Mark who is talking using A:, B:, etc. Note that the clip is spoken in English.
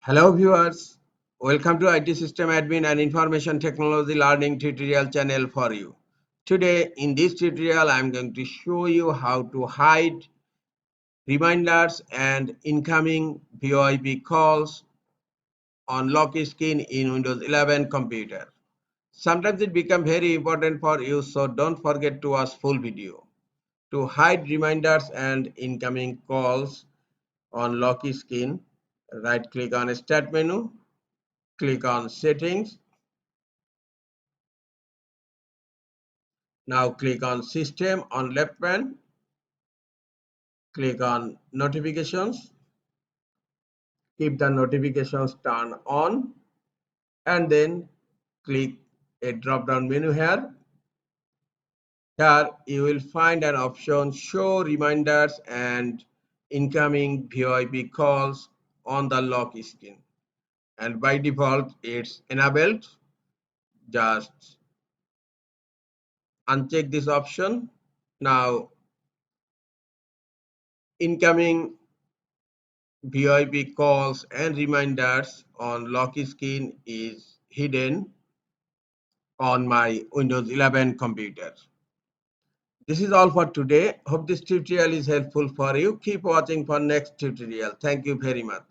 A: Hello viewers, welcome to IT System Admin and Information Technology Learning tutorial channel for you. Today in this tutorial I am going to show you how to hide reminders and incoming VoIP calls on lock screen in Windows 11 computer. Sometimes it becomes very important for you, so don't forget to watch full video. To hide reminders and incoming calls on lock screen, right click on Start menu. Click on Settings. Now click on System on left pane. Click on Notifications. Keep the notifications turned on and then click a drop down menu here. Here you will find an option Show Reminders and Incoming VoIP Calls on the lock screen. And by default it's enabled. Just uncheck this option. Now incoming VoIP calls and reminders on lock screen is hidden on my Windows 11 computer. This is all for today. Hope this tutorial is helpful for you. Keep watching for next tutorial. Thank you very much.